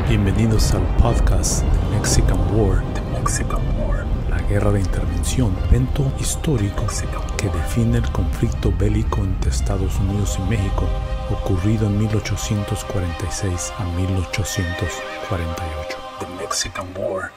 Bienvenidos al podcast The Mexican War, la guerra de intervención, evento histórico que define el conflicto bélico entre Estados Unidos y México, ocurrido en 1846 a 1848. The Mexican War.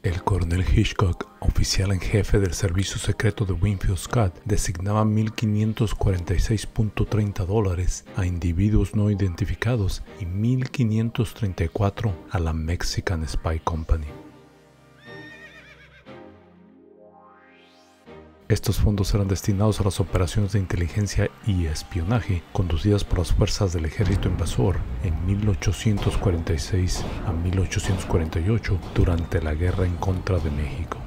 El coronel Hitchcock, oficial en jefe del servicio secreto de Winfield Scott, designaba $1,546.30 a individuos no identificados y $1,534 a la Mexican Spy Company. Estos fondos eran destinados a las operaciones de inteligencia y espionaje conducidas por las fuerzas del ejército invasor en 1846 a 1848 durante la guerra en contra de México.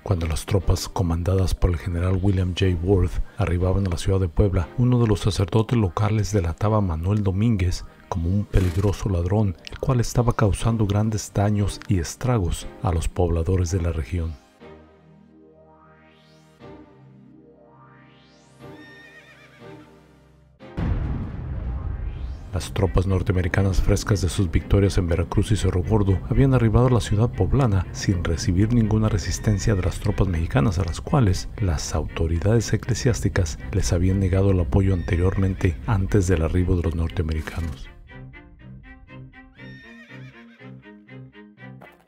Cuando las tropas comandadas por el general William J. Worth arribaban a la ciudad de Puebla, uno de los sacerdotes locales delataba a Manuel Domínguez como un peligroso ladrón, el cual estaba causando grandes daños y estragos a los pobladores de la región. Las tropas norteamericanas, frescas de sus victorias en Veracruz y Cerro Gordo, habían arribado a la ciudad poblana sin recibir ninguna resistencia de las tropas mexicanas, a las cuales las autoridades eclesiásticas les habían negado el apoyo anteriormente antes del arribo de los norteamericanos.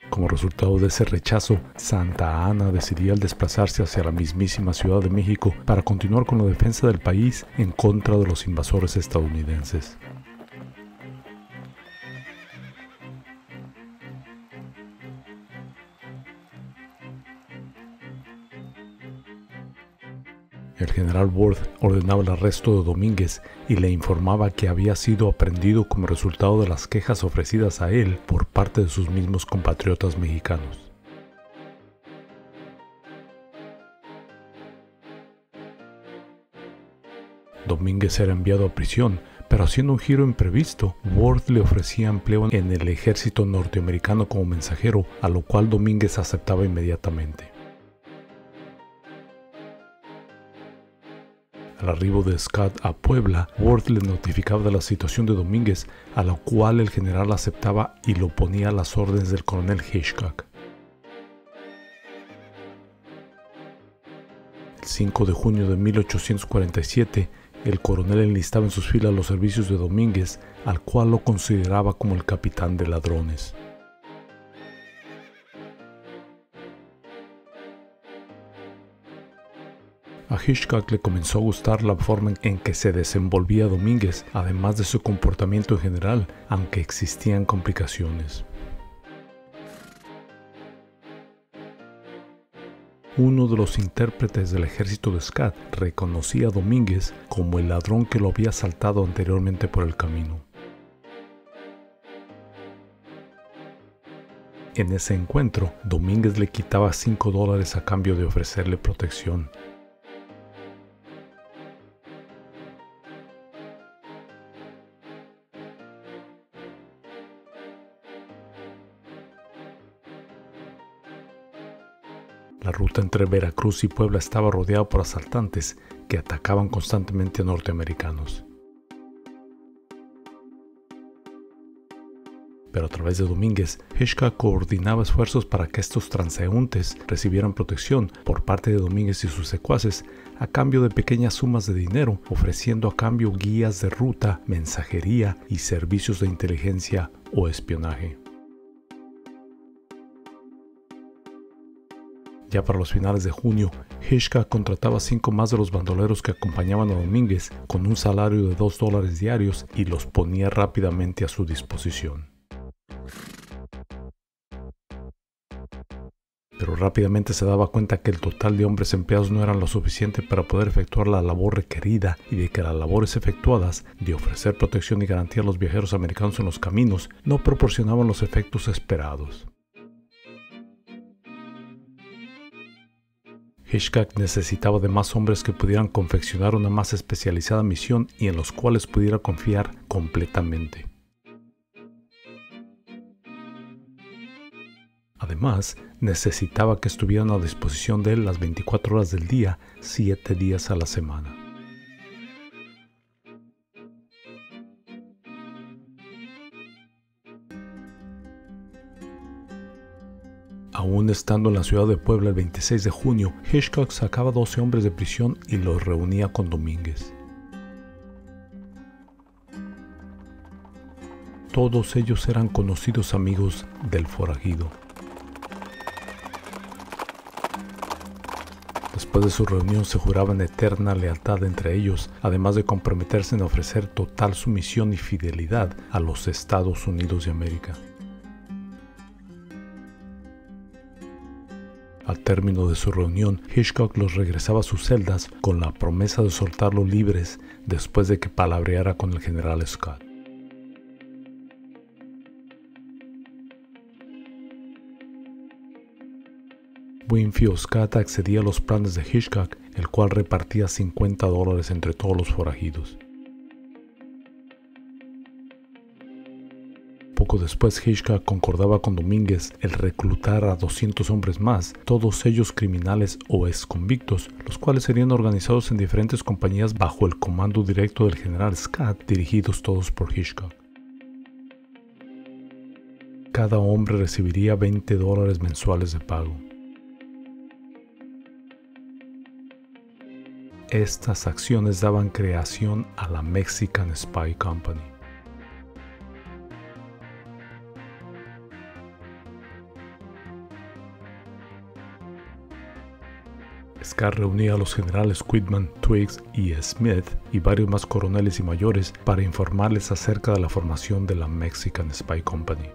Como resultado de ese rechazo, Santa Anna decidía desplazarse hacia la mismísima Ciudad de México para continuar con la defensa del país en contra de los invasores estadounidenses. El general Worth ordenaba el arresto de Domínguez y le informaba que había sido aprehendido como resultado de las quejas ofrecidas a él por parte de sus mismos compatriotas mexicanos. Domínguez era enviado a prisión, pero haciendo un giro imprevisto, Worth le ofrecía empleo en el ejército norteamericano como mensajero, a lo cual Domínguez aceptaba inmediatamente. Al arribo de Scott a Puebla, Worth le notificaba de la situación de Domínguez, a lo cual el general aceptaba y lo ponía a las órdenes del coronel Hitchcock. El 5 de junio de 1847, el coronel enlistaba en sus filas los servicios de Domínguez, al cual lo consideraba como el capitán de ladrones. A Hitchcock le comenzó a gustar la forma en que se desenvolvía Domínguez, además de su comportamiento en general, aunque existían complicaciones. Uno de los intérpretes del ejército de Scott reconocía a Domínguez como el ladrón que lo había asaltado anteriormente por el camino. En ese encuentro, Domínguez le quitaba $5 a cambio de ofrecerle protección. La ruta entre Veracruz y Puebla estaba rodeada por asaltantes que atacaban constantemente a norteamericanos. Pero a través de Domínguez, Hitchcock coordinaba esfuerzos para que estos transeúntes recibieran protección por parte de Domínguez y sus secuaces a cambio de pequeñas sumas de dinero, ofreciendo a cambio guías de ruta, mensajería y servicios de inteligencia o espionaje. Ya para los finales de junio, Hitchcock contrataba 5 más de los bandoleros que acompañaban a Domínguez con un salario de $2 diarios y los ponía rápidamente a su disposición. Pero rápidamente se daba cuenta que el total de hombres empleados no era lo suficiente para poder efectuar la labor requerida y de que las labores efectuadas de ofrecer protección y garantía a los viajeros americanos en los caminos no proporcionaban los efectos esperados. Hitchcock necesitaba de más hombres que pudieran confeccionar una más especializada misión y en los cuales pudiera confiar completamente. Además, necesitaba que estuvieran a disposición de él las 24 horas del día, 7 días a la semana. Aún estando en la ciudad de Puebla el 26 de junio, Hitchcock sacaba 12 hombres de prisión y los reunía con Domínguez. Todos ellos eran conocidos amigos del forajido. Después de su reunión se juraban eterna lealtad entre ellos, además de comprometerse en ofrecer total sumisión y fidelidad a los Estados Unidos de América. Al término de su reunión, Hitchcock los regresaba a sus celdas con la promesa de soltarlos libres después de que palabreara con el general Scott. Winfield Scott accedía a los planes de Hitchcock, el cual repartía $50 entre todos los forajidos. Poco después, Hitchcock concordaba con Domínguez el reclutar a 200 hombres más, todos ellos criminales o exconvictos, los cuales serían organizados en diferentes compañías bajo el comando directo del general Scott, dirigidos todos por Hitchcock. Cada hombre recibiría $20 mensuales de pago. Estas acciones daban creación a la Mexican Spy Company. Scott reunía a los generales Quitman, Twiggs y Smith y varios más coroneles y mayores para informarles acerca de la formación de la Mexican Spy Company.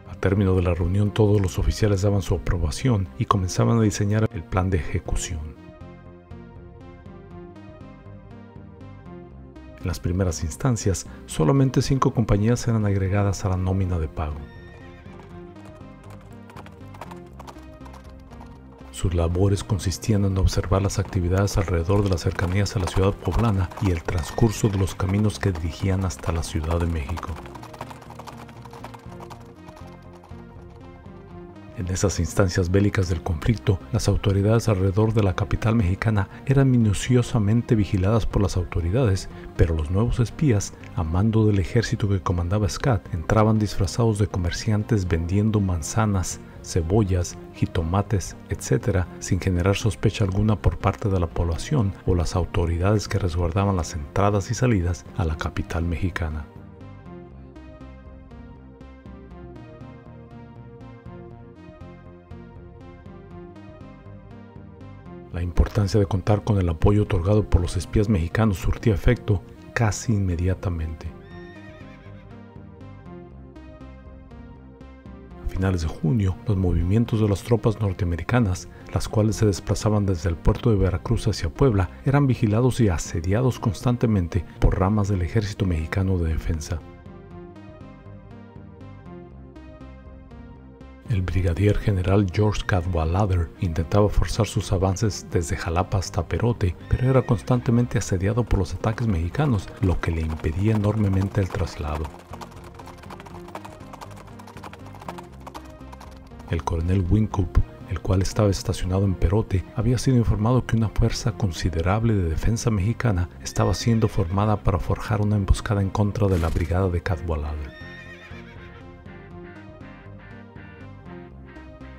Al término de la reunión, todos los oficiales daban su aprobación y comenzaban a diseñar el plan de ejecución. En las primeras instancias, solamente 5 compañías eran agregadas a la nómina de pago. Sus labores consistían en observar las actividades alrededor de las cercanías a la ciudad poblana y el transcurso de los caminos que dirigían hasta la Ciudad de México. En esas instancias bélicas del conflicto, las autoridades alrededor de la capital mexicana eran minuciosamente vigiladas por las autoridades, pero los nuevos espías, a mando del ejército que comandaba Scott, entraban disfrazados de comerciantes vendiendo manzanas, cebollas, jitomates, etc., sin generar sospecha alguna por parte de la población o las autoridades que resguardaban las entradas y salidas a la capital mexicana. La importancia de contar con el apoyo otorgado por los espías mexicanos surtía efecto casi inmediatamente. A finales de junio, los movimientos de las tropas norteamericanas, las cuales se desplazaban desde el puerto de Veracruz hacia Puebla, eran vigilados y asediados constantemente por ramas del Ejército Mexicano de Defensa. El brigadier general George Cadwalader intentaba forzar sus avances desde Jalapa hasta Perote, pero era constantemente asediado por los ataques mexicanos, lo que le impedía enormemente el traslado. El coronel Wynkoop, el cual estaba estacionado en Perote, había sido informado que una fuerza considerable de defensa mexicana estaba siendo formada para forjar una emboscada en contra de la brigada de Cadwalader.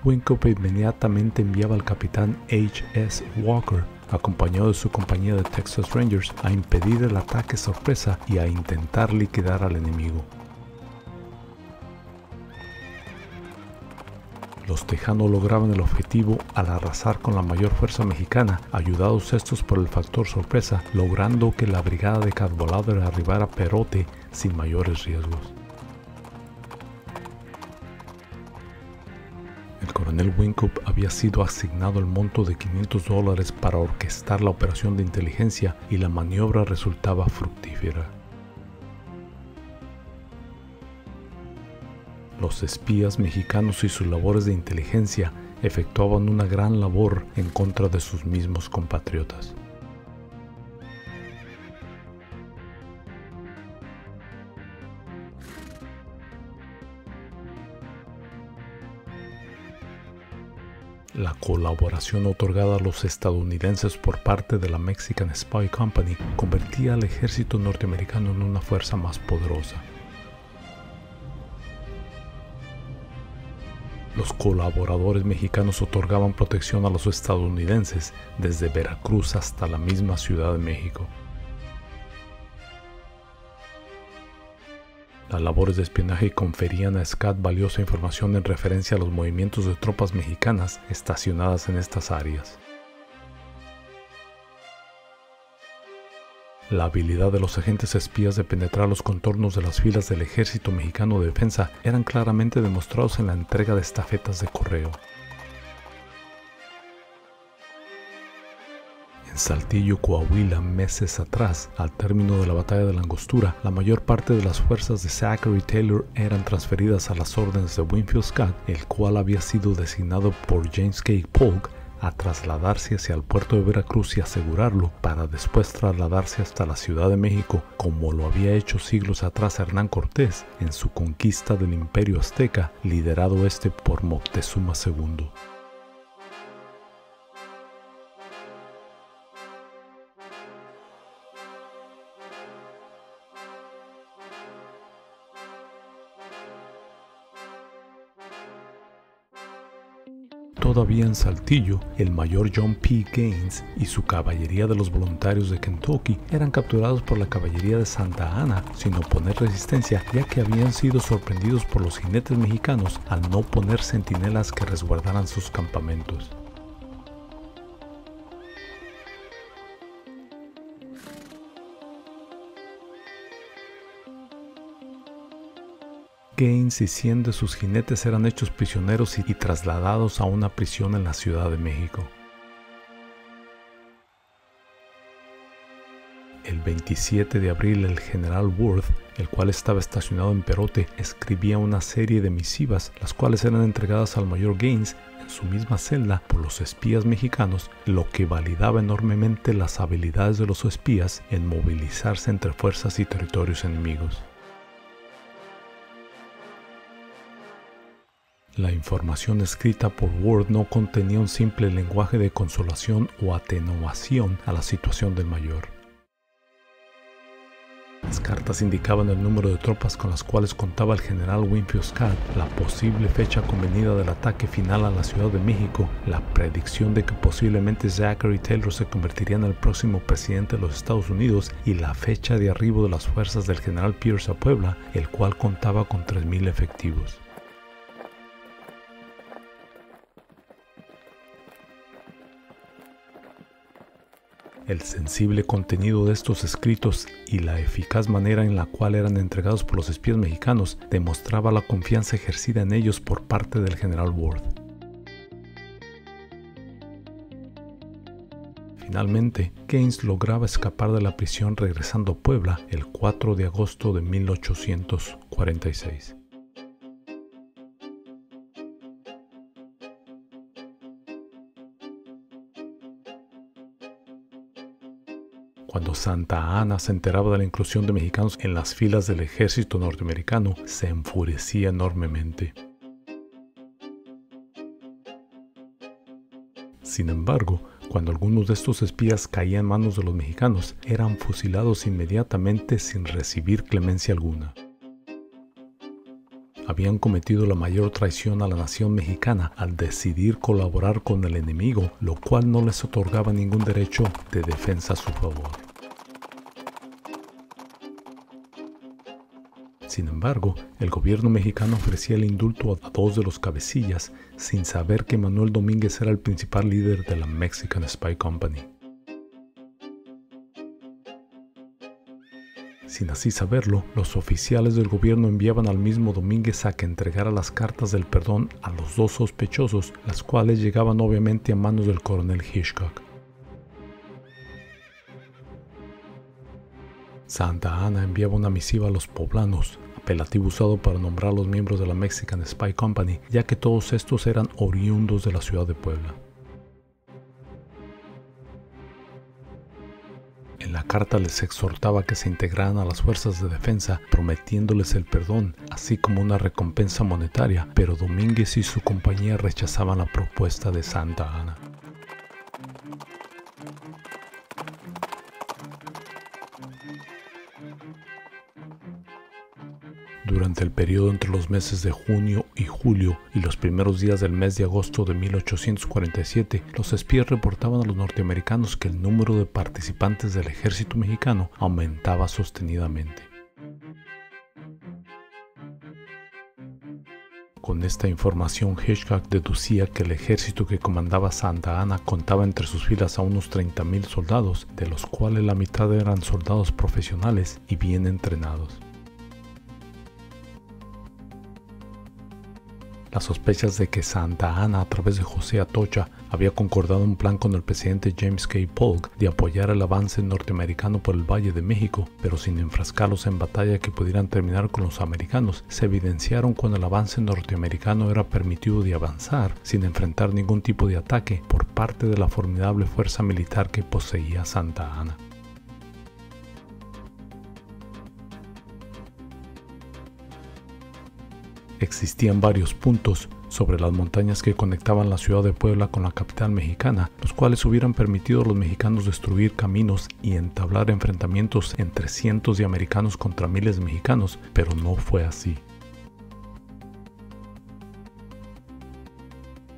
Wynkoop inmediatamente enviaba al capitán H.S. Walker, acompañado de su compañía de Texas Rangers, a impedir el ataque sorpresa y a intentar liquidar al enemigo. Los tejanos lograban el objetivo al arrasar con la mayor fuerza mexicana, ayudados estos por el factor sorpresa, logrando que la brigada de Cadwalader arribara a Perote sin mayores riesgos. El coronel Wynkoop había sido asignado el monto de $500 para orquestar la operación de inteligencia y la maniobra resultaba fructífera. Los espías mexicanos y sus labores de inteligencia efectuaban una gran labor en contra de sus mismos compatriotas. La colaboración otorgada a los estadounidenses por parte de la Mexican Spy Company convertía al ejército norteamericano en una fuerza más poderosa. Los colaboradores mexicanos otorgaban protección a los estadounidenses desde Veracruz hasta la misma Ciudad de México. Las labores de espionaje conferían a Scott valiosa información en referencia a los movimientos de tropas mexicanas estacionadas en estas áreas. La habilidad de los agentes espías de penetrar los contornos de las filas del Ejército Mexicano de Defensa eran claramente demostrados en la entrega de estafetas de correo. En Saltillo, Coahuila, meses atrás, al término de la batalla de la Angostura, la mayor parte de las fuerzas de Zachary Taylor eran transferidas a las órdenes de Winfield Scott, el cual había sido designado por James K. Polk a trasladarse hacia el puerto de Veracruz y asegurarlo para después trasladarse hasta la Ciudad de México, como lo había hecho siglos atrás Hernán Cortés en su conquista del Imperio Azteca, liderado por Moctezuma II. Todavía en Saltillo, el mayor John P. Gaines y su caballería de los voluntarios de Kentucky eran capturados por la caballería de Santa Ana sin oponer resistencia, ya que habían sido sorprendidos por los jinetes mexicanos al no poner centinelas que resguardaran sus campamentos. Gaines y 100 de sus jinetes eran hechos prisioneros y trasladados a una prisión en la Ciudad de México. El 27 de abril el general Worth, el cual estaba estacionado en Perote, escribía una serie de misivas, las cuales eran entregadas al mayor Gaines en su misma celda por los espías mexicanos, lo que validaba enormemente las habilidades de los espías en movilizarse entre fuerzas y territorios enemigos. La información escrita por Ward no contenía un simple lenguaje de consolación o atenuación a la situación del mayor. Las cartas indicaban el número de tropas con las cuales contaba el general Winfield Scott, la posible fecha convenida del ataque final a la Ciudad de México, la predicción de que posiblemente Zachary Taylor se convertiría en el próximo presidente de los Estados Unidos y la fecha de arribo de las fuerzas del general Pierce a Puebla, el cual contaba con 3,000 efectivos. El sensible contenido de estos escritos y la eficaz manera en la cual eran entregados por los espías mexicanos demostraba la confianza ejercida en ellos por parte del general Worth. Finalmente, Gaines lograba escapar de la prisión regresando a Puebla el 4 de agosto de 1846. Cuando Santa Ana se enteraba de la inclusión de mexicanos en las filas del ejército norteamericano, se enfurecía enormemente. Sin embargo, cuando algunos de estos espías caían en manos de los mexicanos, eran fusilados inmediatamente sin recibir clemencia alguna. Habían cometido la mayor traición a la nación mexicana al decidir colaborar con el enemigo, lo cual no les otorgaba ningún derecho de defensa a su favor. Sin embargo, el gobierno mexicano ofrecía el indulto a 2 de los cabecillas sin saber que Manuel Domínguez era el principal líder de la Mexican Spy Company. Sin así saberlo, los oficiales del gobierno enviaban al mismo Domínguez a que entregara las cartas del perdón a los 2 sospechosos, las cuales llegaban obviamente a manos del coronel Hitchcock. Santa Anna enviaba una misiva a los poblanos, apelativo usado para nombrar a los miembros de la Mexican Spy Company, ya que todos estos eran oriundos de la ciudad de Puebla. En la carta les exhortaba a que se integraran a las fuerzas de defensa, prometiéndoles el perdón, así como una recompensa monetaria, pero Domínguez y su compañía rechazaban la propuesta de Santa Anna. Durante el periodo entre los meses de junio y julio y los primeros días del mes de agosto de 1847, los espías reportaban a los norteamericanos que el número de participantes del ejército mexicano aumentaba sostenidamente. Con esta información, Hitchcock deducía que el ejército que comandaba Santa Anna contaba entre sus filas a unos 30,000 soldados, de los cuales la mitad eran soldados profesionales y bien entrenados. Las sospechas de que Santa Anna, a través de José Atocha, había concordado un plan con el presidente James K. Polk de apoyar el avance norteamericano por el Valle de México, pero sin enfrascarlos en batalla que pudieran terminar con los americanos, se evidenciaron cuando el avance norteamericano era permitido de avanzar sin enfrentar ningún tipo de ataque por parte de la formidable fuerza militar que poseía Santa Anna. Existían varios puntos sobre las montañas que conectaban la ciudad de Puebla con la capital mexicana, los cuales hubieran permitido a los mexicanos destruir caminos y entablar enfrentamientos entre cientos de americanos contra miles de mexicanos, pero no fue así.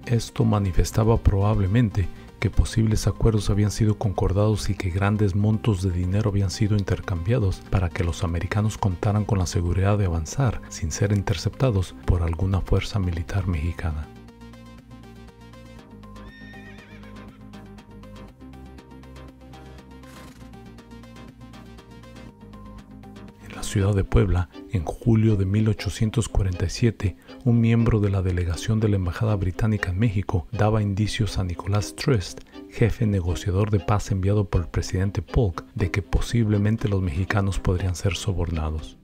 Esto manifestaba probablemente que posibles acuerdos habían sido concordados y que grandes montos de dinero habían sido intercambiados para que los americanos contaran con la seguridad de avanzar sin ser interceptados por alguna fuerza militar mexicana. En la ciudad de Puebla, en julio de 1847, un miembro de la delegación de la Embajada Británica en México daba indicios a Nicholas Trist, jefe negociador de paz enviado por el presidente Polk, de que posiblemente los mexicanos podrían ser sobornados.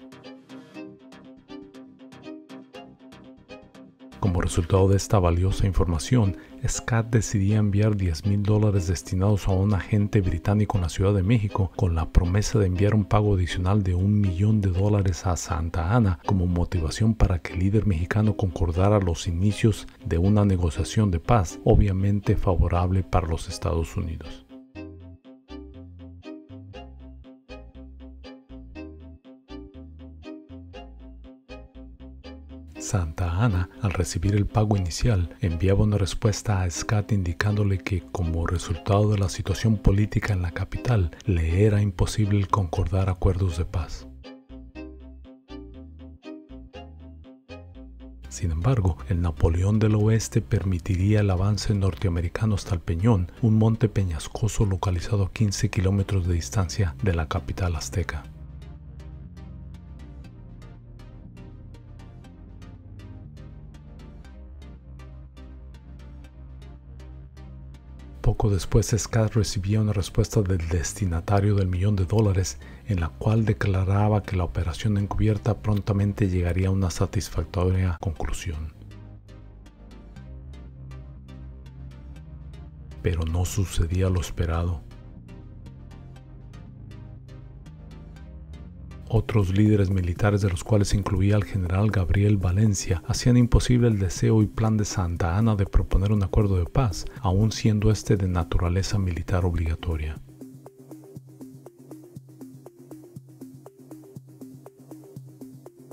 Como resultado de esta valiosa información, Scott decidía enviar $10,000 destinados a un agente británico en la Ciudad de México con la promesa de enviar un pago adicional de $1 millón a Santa Anna como motivación para que el líder mexicano concordara los inicios de una negociación de paz, obviamente favorable para los Estados Unidos. Santa Anna, al recibir el pago inicial, enviaba una respuesta a Scott indicándole que, como resultado de la situación política en la capital, le era imposible concordar acuerdos de paz. Sin embargo, el Napoleón del Oeste permitiría el avance norteamericano hasta el Peñón, un monte peñascoso localizado a 15 kilómetros de distancia de la capital azteca. Poco después, Scott recibía una respuesta del destinatario del $1 millón, en la cual declaraba que la operación encubierta prontamente llegaría a una satisfactoria conclusión. Pero no sucedía lo esperado. Otros líderes militares, de los cuales incluía al general Gabriel Valencia, hacían imposible el deseo y plan de Santa Anna de proponer un acuerdo de paz, aun siendo este de naturaleza militar obligatoria.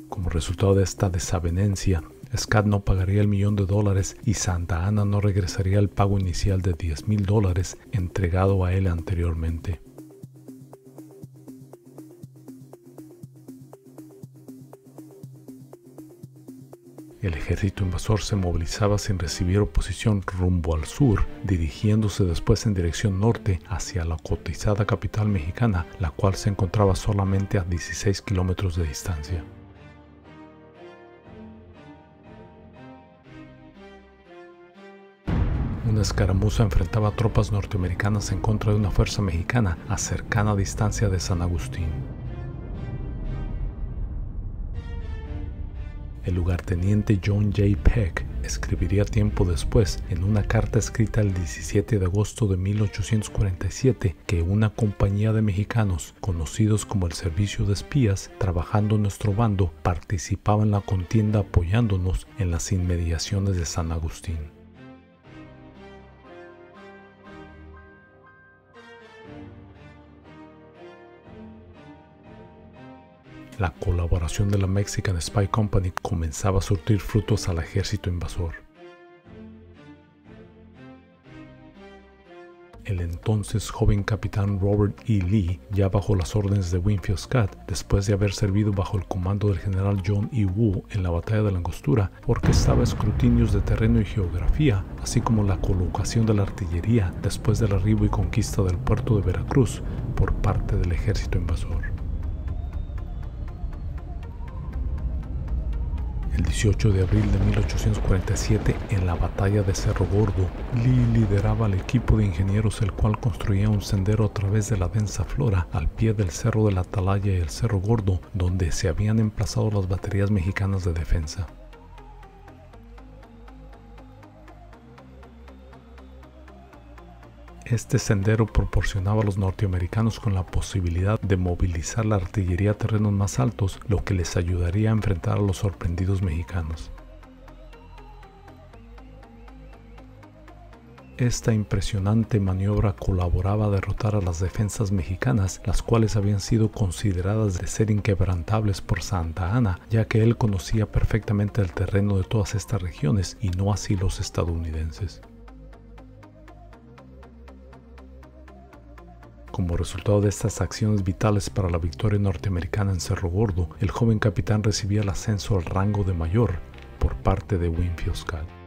Como resultado de esta desavenencia, Scott no pagaría el $1 millón y Santa Anna no regresaría el pago inicial de $10,000 entregado a él anteriormente. El ejército invasor se movilizaba sin recibir oposición rumbo al sur, dirigiéndose después en dirección norte hacia la cotizada capital mexicana, la cual se encontraba solamente a 16 kilómetros de distancia. Una escaramuza enfrentaba tropas norteamericanas en contra de una fuerza mexicana a cercana distancia de San Agustín. El lugarteniente John J. Peck escribiría tiempo después, en una carta escrita el 17 de agosto de 1847, que una compañía de mexicanos, conocidos como el Servicio de Espías, trabajando en nuestro bando, participaba en la contienda apoyándonos en las inmediaciones de San Agustín. La colaboración de la Mexican Spy Company comenzaba a surtir frutos al ejército invasor. El entonces joven capitán Robert E. Lee, ya bajo las órdenes de Winfield Scott, después de haber servido bajo el comando del general John E. Woo en la batalla de la Angostura, orquestaba escrutinios de terreno y geografía, así como la colocación de la artillería después del arribo y conquista del puerto de Veracruz por parte del ejército invasor. El 18 de abril de 1847, en la batalla de Cerro Gordo, Lee lideraba al equipo de ingenieros el cual construía un sendero a través de la densa flora al pie del Cerro de la Atalaya y el Cerro Gordo, donde se habían emplazado las baterías mexicanas de defensa. Este sendero proporcionaba a los norteamericanos con la posibilidad de movilizar la artillería a terrenos más altos, lo que les ayudaría a enfrentar a los sorprendidos mexicanos. Esta impresionante maniobra colaboraba a derrotar a las defensas mexicanas, las cuales habían sido consideradas de ser inquebrantables por Santa Anna, ya que él conocía perfectamente el terreno de todas estas regiones y no así los estadounidenses. Como resultado de estas acciones vitales para la victoria norteamericana en Cerro Gordo, el joven capitán recibía el ascenso al rango de mayor por parte de Winfield Scott.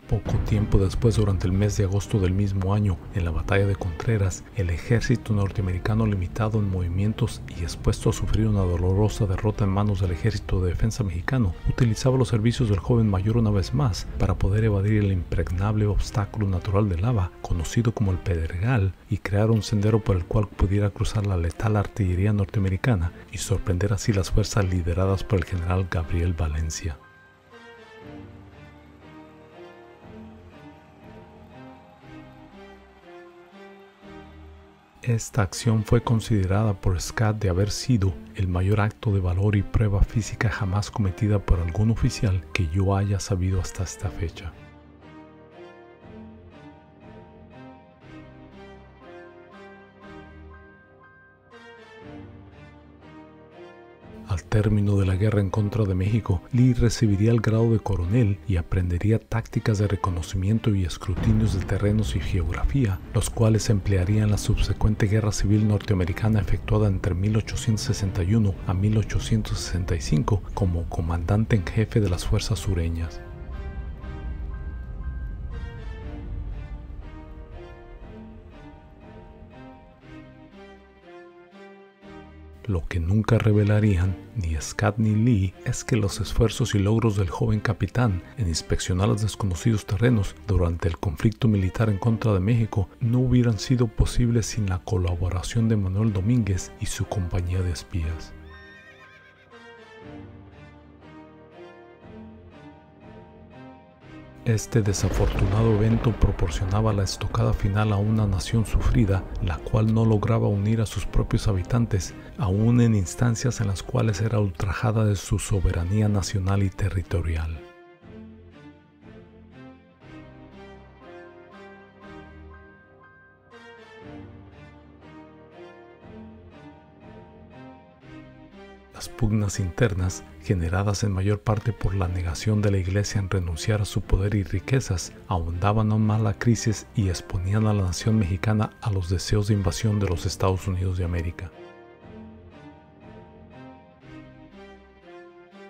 Poco tiempo después, durante el mes de agosto del mismo año, en la batalla de Contreras, el ejército norteamericano, limitado en movimientos y expuesto a sufrir una dolorosa derrota en manos del ejército de defensa mexicano, utilizaba los servicios del joven mayor una vez más para poder evadir el impregnable obstáculo natural de lava, conocido como el Pedregal, y crear un sendero por el cual pudiera cruzar la letal artillería norteamericana y sorprender así las fuerzas lideradas por el general Gabriel Valencia. Esta acción fue considerada por Scott de haber sido el mayor acto de valor y prueba física jamás cometida por algún oficial que yo haya sabido hasta esta fecha. Al término de la guerra en contra de México, Lee recibiría el grado de coronel y aprendería tácticas de reconocimiento y escrutinios de terrenos y geografía, los cuales se emplearían en la subsecuente guerra civil norteamericana efectuada entre 1861 a 1865 como comandante en jefe de las fuerzas sureñas. Lo que nunca revelarían ni Scott ni Lee es que los esfuerzos y logros del joven capitán en inspeccionar los desconocidos terrenos durante el conflicto militar en contra de México no hubieran sido posibles sin la colaboración de Manuel Domínguez y su compañía de espías. Este desafortunado evento proporcionaba la estocada final a una nación sufrida, la cual no lograba unir a sus propios habitantes, aún en instancias en las cuales era ultrajada de su soberanía nacional y territorial. Las pugnas internas, generadas en mayor parte por la negación de la Iglesia en renunciar a su poder y riquezas, ahondaban aún más la crisis y exponían a la nación mexicana a los deseos de invasión de los Estados Unidos de América.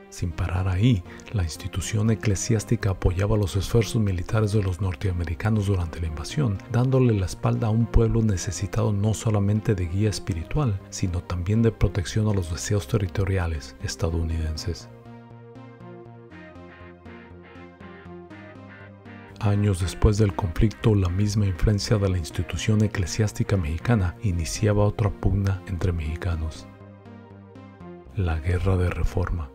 Sin parar ahí, la institución eclesiástica apoyaba los esfuerzos militares de los norteamericanos durante la invasión, dándole la espalda a un pueblo necesitado no solamente de guía espiritual, sino también de protección a los deseos territoriales estadounidenses. Años después del conflicto, la misma influencia de la institución eclesiástica mexicana iniciaba otra pugna entre mexicanos: la Guerra de Reforma.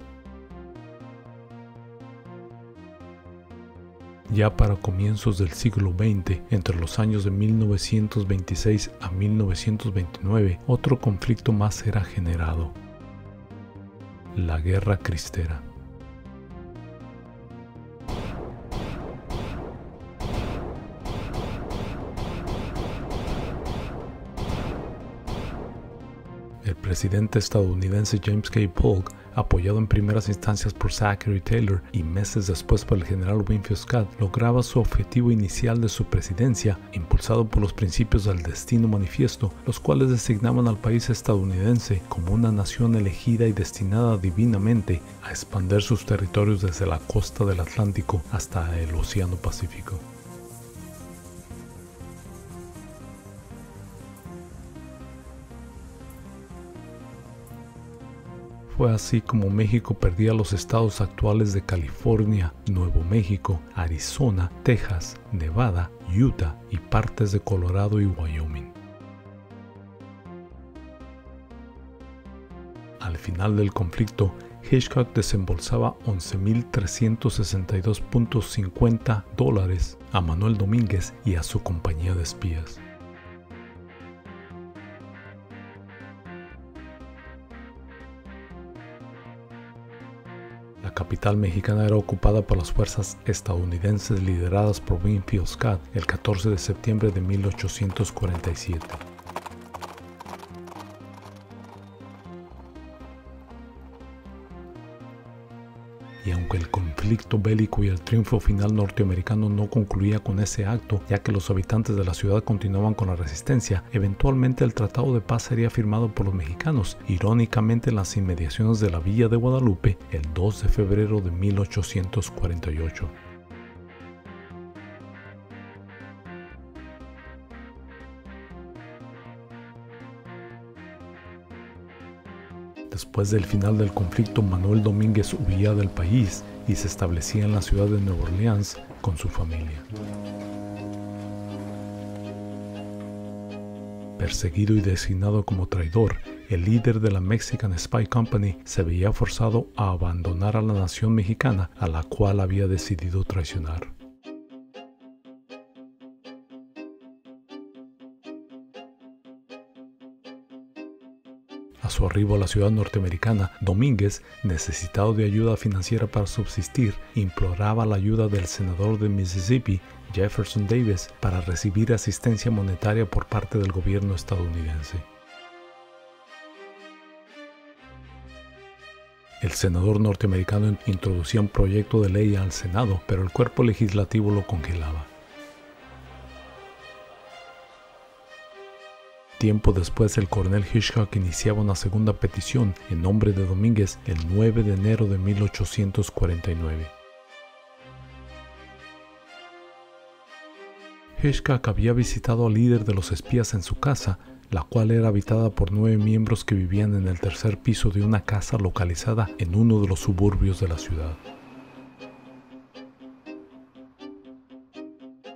Ya para comienzos del siglo XX, entre los años de 1926 a 1929, otro conflicto más era generado: la Guerra Cristera. El presidente estadounidense James K. Polk, apoyado en primeras instancias por Zachary Taylor y meses después por el general Winfield Scott, lograba su objetivo inicial de su presidencia, impulsado por los principios del Destino Manifiesto, los cuales designaban al país estadounidense como una nación elegida y destinada divinamente a expandir sus territorios desde la costa del Atlántico hasta el Océano Pacífico. Fue así como México perdía los estados actuales de California, Nuevo México, Arizona, Texas, Nevada, Utah y partes de Colorado y Wyoming. Al final del conflicto, Hitchcock desembolsaba $11,362.50 a Manuel Domínguez y a su compañía de espías. La capital mexicana era ocupada por las fuerzas estadounidenses lideradas por Winfield Scott el 14 de septiembre de 1847. Y aunque el conflicto bélico y el triunfo final norteamericano no concluía con ese acto, ya que los habitantes de la ciudad continuaban con la resistencia, eventualmente el Tratado de Paz sería firmado por los mexicanos, irónicamente en las inmediaciones de la Villa de Guadalupe, el 2 de febrero de 1848. Después del final del conflicto, Manuel Domínguez huía del país y se establecía en la ciudad de Nueva Orleans con su familia. Perseguido y designado como traidor, el líder de la Mexican Spy Company se veía forzado a abandonar a la nación mexicana a la cual había decidido traicionar. A su arribo a la ciudad norteamericana, Domínguez, necesitado de ayuda financiera para subsistir, imploraba la ayuda del senador de Mississippi, Jefferson Davis, para recibir asistencia monetaria por parte del gobierno estadounidense. El senador norteamericano introducía un proyecto de ley al Senado, pero el cuerpo legislativo lo congelaba. Tiempo después, el coronel Hitchcock iniciaba una segunda petición en nombre de Domínguez el 9 de enero de 1849. Hitchcock había visitado al líder de los espías en su casa, la cual era habitada por 9 miembros que vivían en el tercer piso de una casa localizada en uno de los suburbios de la ciudad.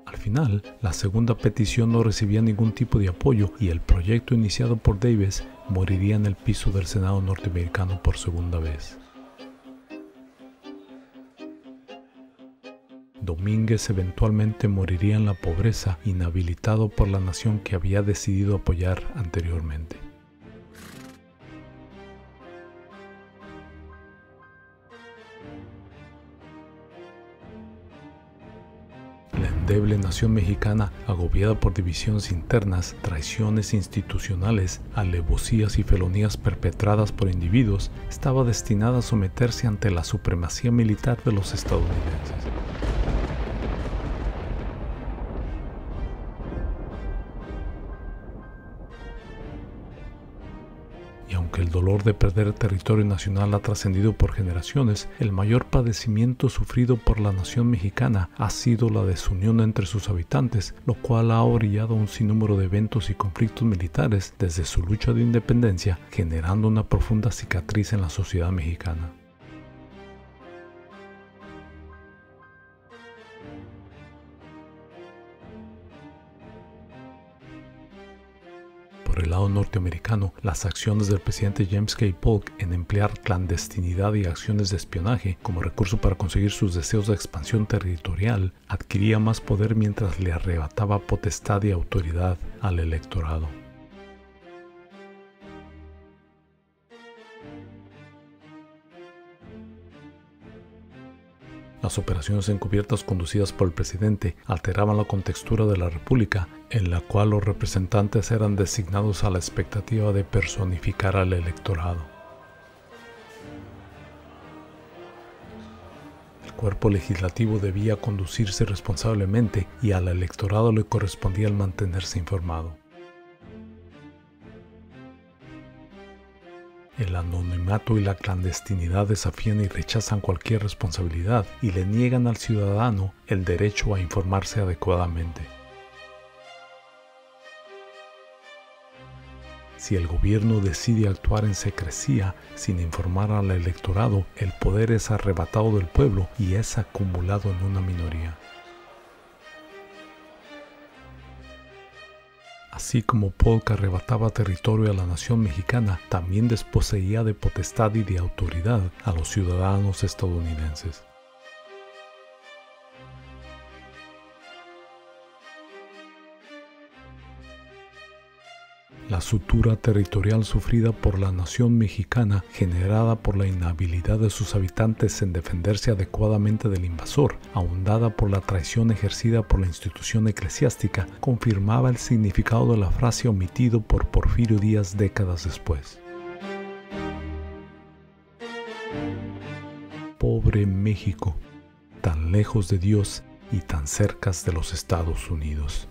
Al final, la segunda petición no recibía ningún tipo de apoyo y el proyecto iniciado por Davis moriría en el piso del Senado norteamericano por segunda vez. Domínguez eventualmente moriría en la pobreza, inhabilitado por la nación que había decidido apoyar anteriormente. La endeble nación mexicana, agobiada por divisiones internas, traiciones institucionales, alevosías y felonías perpetradas por individuos, estaba destinada a someterse ante la supremacía militar de los estadounidenses. Y aunque el dolor de perder el territorio nacional ha trascendido por generaciones, el mayor padecimiento sufrido por la nación mexicana ha sido la desunión entre sus habitantes, lo cual ha orillado un sinnúmero de eventos y conflictos militares desde su lucha de independencia, generando una profunda cicatriz en la sociedad mexicana. Por el lado norteamericano, las acciones del presidente James K. Polk en emplear clandestinidad y acciones de espionaje como recurso para conseguir sus deseos de expansión territorial adquiría más poder mientras le arrebataba potestad y autoridad al electorado. Las operaciones encubiertas conducidas por el presidente alteraban la contextura de la República, en la cual los representantes eran designados a la expectativa de personificar al electorado. El cuerpo legislativo debía conducirse responsablemente y al electorado le correspondía el mantenerse informado. El anonimato y la clandestinidad desafían y rechazan cualquier responsabilidad y le niegan al ciudadano el derecho a informarse adecuadamente. Si el gobierno decide actuar en secrecía sin informar al electorado, el poder es arrebatado del pueblo y es acumulado en una minoría. Así como Polk arrebataba territorio a la nación mexicana, también desposeía de potestad y de autoridad a los ciudadanos estadounidenses. La sutura territorial sufrida por la nación mexicana, generada por la inhabilidad de sus habitantes en defenderse adecuadamente del invasor, ahondada por la traición ejercida por la institución eclesiástica, confirmaba el significado de la frase omitido por Porfirio Díaz décadas después. Pobre México, tan lejos de Dios y tan cerca de los Estados Unidos.